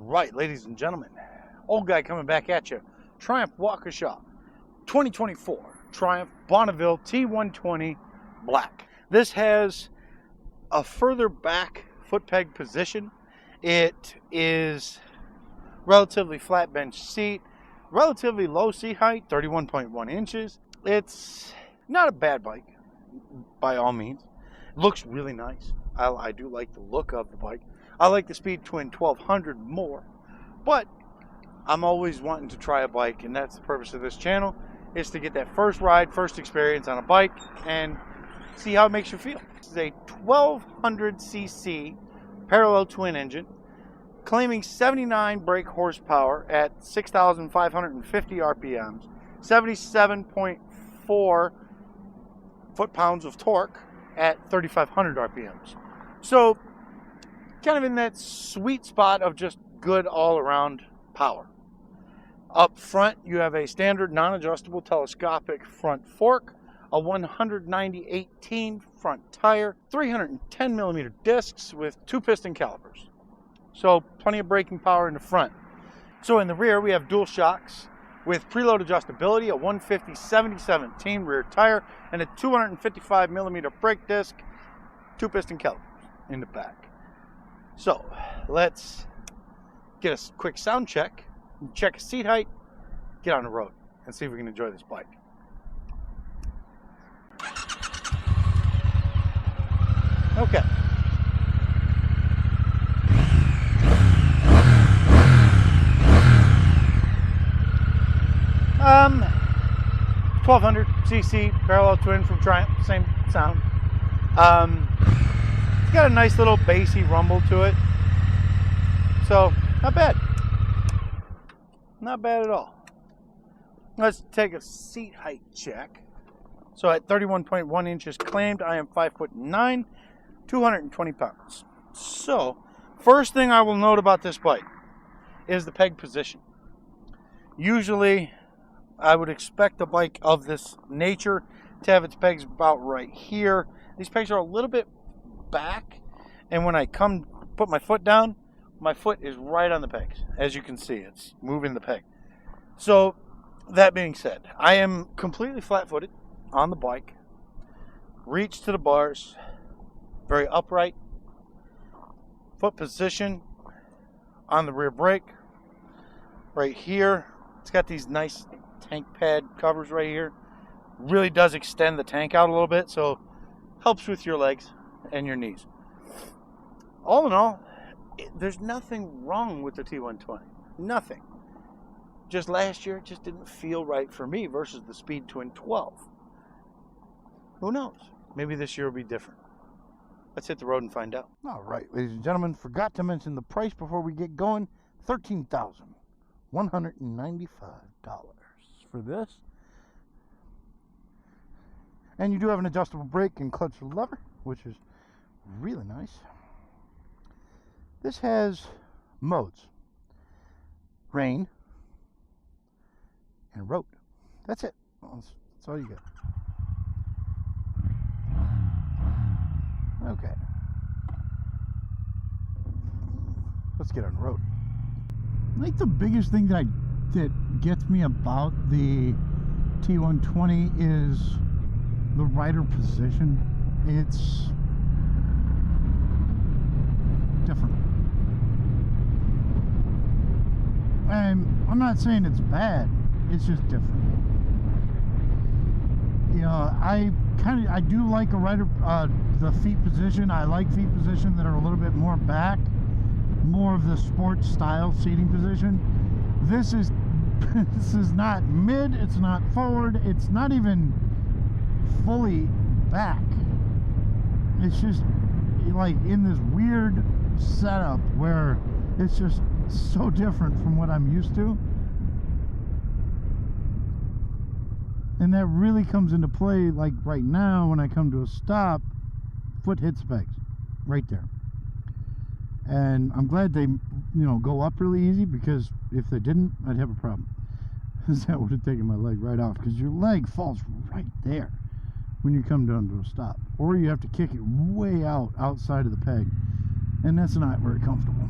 right, ladies and gentlemen, old guy coming back at you. Triumph Waukesha 2024 Triumph Bonneville T120 Black. This has a further back foot peg position. It is relatively flat bench seat, relatively low seat height, 31.1 inches. It's not a bad bike by all means. It looks really nice. I do like the look of the bike. I like the Speed Twin 1200 more, but I'm always wanting to try a bike, and that's the purpose of this channel, is to get that first ride, first experience on a bike and see how it makes you feel. This is a 1200cc parallel twin engine, claiming 79 brake horsepower at 6,550 RPMs, 77.4 foot-pounds of torque at 3,500 RPMs. So, kind of in that sweet spot of just good all-around power. Up front, you have a standard non-adjustable telescopic front fork, a 190/18 front tire, 310 millimeter discs with 2 piston calipers. So plenty of braking power in the front. So in the rear, we have dual shocks with preload adjustability, a 150/70/17 rear tire, and a 255 millimeter brake disc, 2 piston calipers in the back. So let's get a quick sound check, check seat height, get on the road, and see if we can enjoy this bike. Okay. Um, 1200cc parallel twin from Triumph, same sound. It's got a nice little bassy rumble to it, so not bad. Not bad at all. Let's take a seat height check. So at 31.1 inches claimed, I am 5'9", 220 pounds. So, first thing I will note about this bike is the peg position. Usually, I would expect a bike of this nature to have its pegs about right here. These pegs are a little bit back, and when I come put my foot down, my foot is right on the pegs. As you can see, it's moving the peg. So, that being said, I am completely flat-footed on the bike, reach to the bars, very upright, foot position on the rear brake, right here. It's got these nice tank pad covers right here. Really does extend the tank out a little bit, so helps with your legs and your knees. All in all, there's nothing wrong with the T120. Nothing. Just last year, it just didn't feel right for me versus the Speed Twin 12. Who knows? Maybe this year will be different. Let's hit the road and find out. All right, ladies and gentlemen, forgot to mention the price before we get going. $13,195 for this. And you do have an adjustable brake and clutch lever, which is really nice. This has modes: rain and road. That's it. That's all you get. Okay. Let's get on the road. I think the biggest thing that gets me about the T120 is the rider position. It's different. And I'm not saying it's bad, it's just different. You know, I do like a rider, the feet position. I like feet position that are a little bit more back, more of the sports style seating position. This is not mid, it's not forward, it's not even fully back. It's just like in this weird setup where it's just so different from what I'm used to. And that really comes into play, like right now when I come to a stop, foot hits pegs right there. And I'm glad they, go up really easy, because if they didn't, I'd have a problem. Because that would have taken my leg right off, because your leg falls right there when you come down to a stop. Or you have to kick it way outside of the peg, and that's not very comfortable.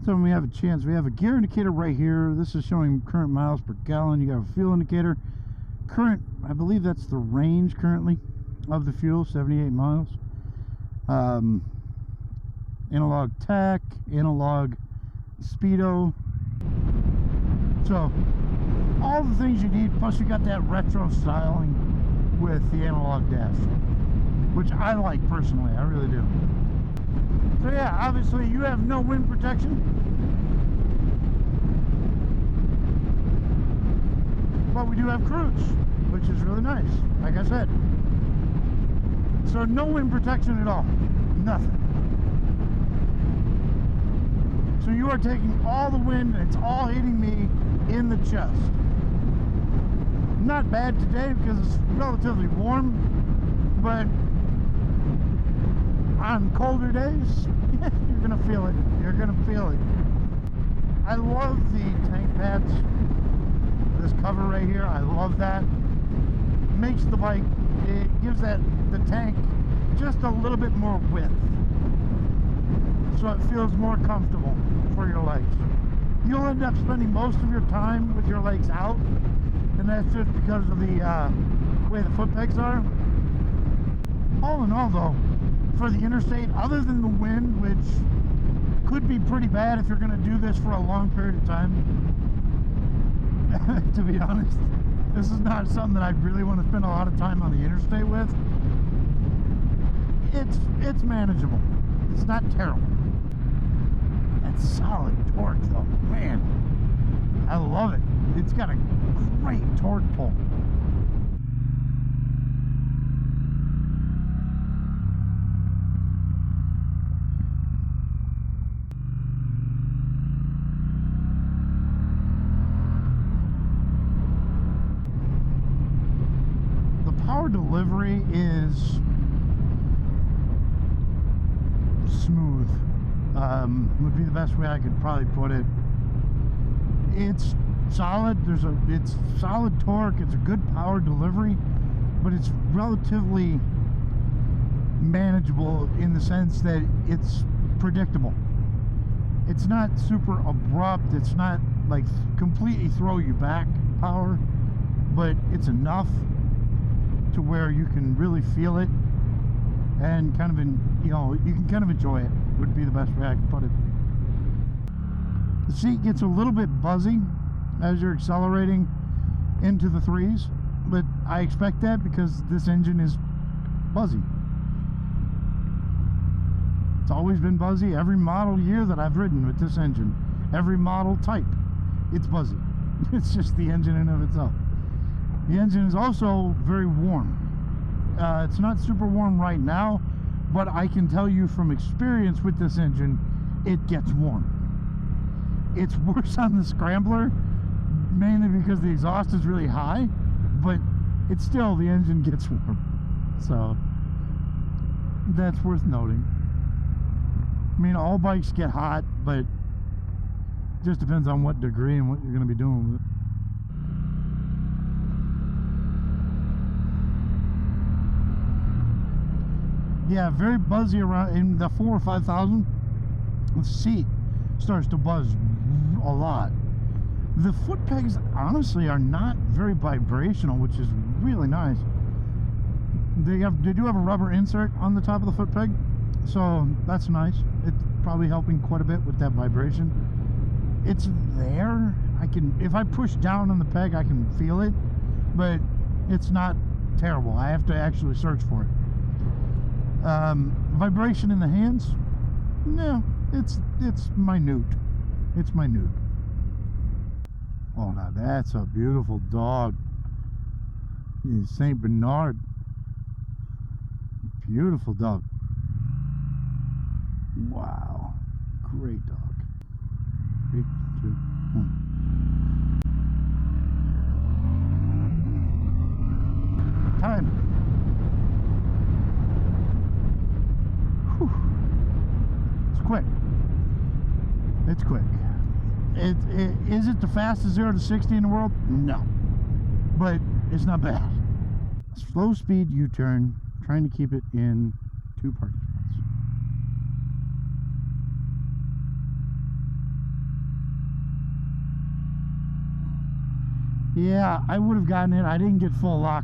So when we have a chance, we have a gear indicator right here. This is showing current miles per gallon. You got a fuel indicator. Current, I believe that's the range currently of the fuel, 78 miles. Analog tach, analog speedo. So all the things you need, plus you got that retro styling with the analog dash, which I like personally, I really do. So yeah, obviously you have no wind protection, but we do have cruise, which is really nice, like I said. So no wind protection at all, nothing. So you are taking all the wind and it's all hitting me in the chest. Not bad today because it's relatively warm, but on colder days, you're gonna feel it. You're gonna feel it. I love the tank pads. This cover right here, I love that. Makes the bike, it gives the tank just a little bit more width, so it feels more comfortable for your legs. You'll end up spending most of your time with your legs out, and that's just because of the way the foot pegs are. All in all though, for the interstate, other than the wind, which could be pretty bad if you're going to do this for a long period of time, to be honest, this is not something that I really want to spend a lot of time on the interstate with. It's manageable. It's not terrible. That's solid torque though, man. I love it. It's got a great torque pull. The power delivery is smooth. Would be the best way I could probably put it. It's solid. It's solid torque. It's a good power delivery, but it's relatively manageable in the sense that it's predictable. It's not super abrupt. It's not like completely throw you back power, but it's enough to where you can really feel it and kind of, you can kind of enjoy it, would be the best way I could put it. The seat gets a little bit buzzy as you're accelerating into the threes, but I expect that because this engine is buzzy. It's always been buzzy. Every model year that I've ridden with this engine, every model type, it's buzzy. It's just the engine in and of itself. The engine is also very warm. It's not super warm right now, but I can tell you from experience with this engine, it gets warm. It's worse on the scrambler, mainly because the exhaust is really high, but it's still, the engine gets warm. So that's worth noting. I mean, all bikes get hot, but it just depends on what degree and what you're going to be doing with it. Yeah, very buzzy around in the 4,000 or 5,000. The seat starts to buzz a lot. The foot pegs honestly are not very vibrational, which is really nice. They do have a rubber insert on the top of the foot peg, so that's nice. It's probably helping quite a bit with that vibration. It's there. If I push down on the peg, I can feel it, but it's not terrible. I have to actually search for it. Vibration in the hands, no, it's minute. It's minute. Oh, now that's a beautiful dog. He's Saint Bernard. Beautiful dog. Wow, great dog. 3, 2, 1. Time. It's quick. It's quick. Is it the fastest 0 to 60 in the world? No. But it's not bad. Slow speed U-turn, trying to keep it in 2 parking spots. Yeah, I would have gotten it. I didn't get full lock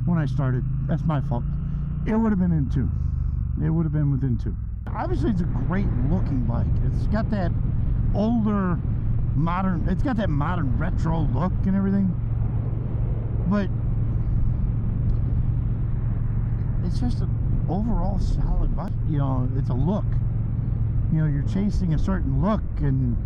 when I started. That's my fault. It would have been in 2. It would have been within 2. Obviously, it's a great looking bike. It's got that older, modern, it's got that modern retro look and everything. But it's just an overall solid bike. You know, it's a look. You know, you're chasing a certain look, and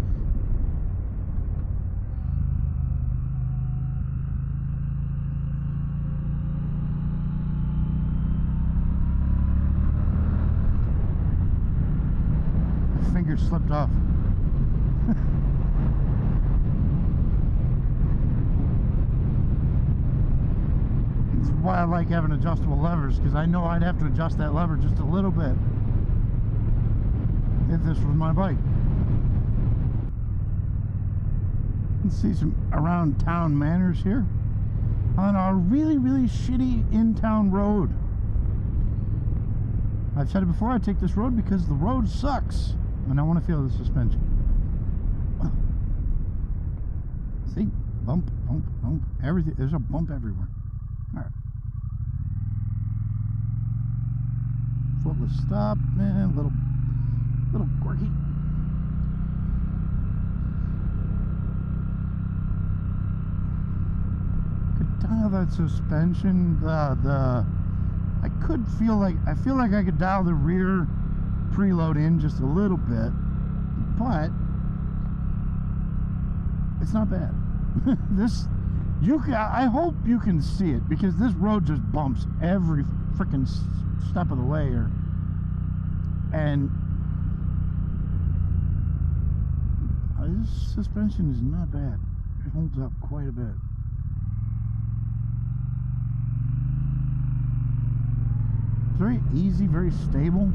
my finger slipped off. That's why I like having adjustable levers, because I know I'd have to adjust that lever just a little bit if this was my bike. Let's see some around town manners here on a really shitty in-town road. I've said it before, I take this road because the road sucks and I want to feel the suspension. See, bump, everything. There's a bump everywhere. All right. Footless stop, man, little quirky. Could dial that suspension. I feel like I could dial the rear preload in just a little bit, but it's not bad. I hope you can see it, because this road just bumps every freaking step of the way here, and this suspension is not bad. It holds up quite a bit. It's very easy, very stable.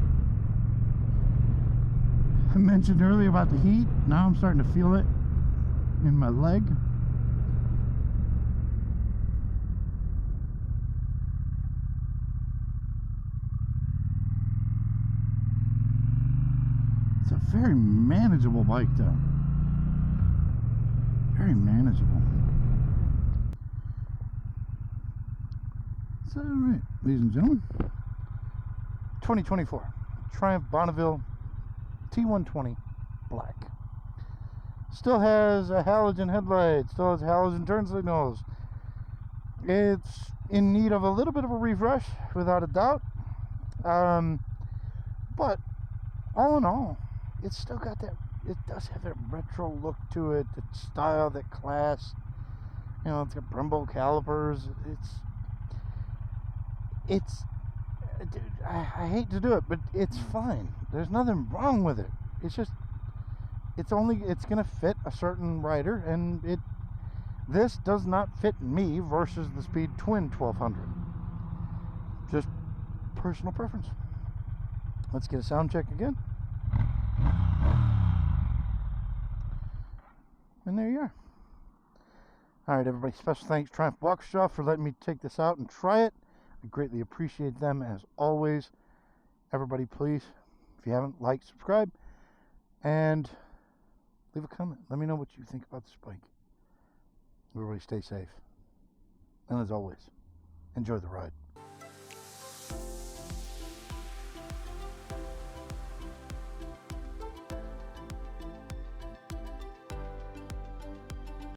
I mentioned earlier about the heat. Now I'm starting to feel it in my leg. It's a very manageable bike though. Very manageable. So, alright, ladies and gentlemen, 2024 Triumph Bonneville T120 Black. Still has a halogen headlight, still has halogen turn signals. It's in need of a little bit of a refresh, without a doubt. But all in all, it's still got that, it does have that retro look to it, that style, that class. You know, it's got Brembo calipers. I hate to do it, but it's fine. There's nothing wrong with it. It's just, it's gonna fit a certain rider, and this does not fit me versus the Speed Twin 1200. Just personal preference. Let's get a sound check again. And there you are. Alright, everybody, special thanks Triumph Waukesha for letting me take this out and try it. I greatly appreciate them as always. Everybody, please, if you haven't, like, subscribe, and leave a comment. Let me know what you think about this bike. Everybody stay safe. And as always, enjoy the ride.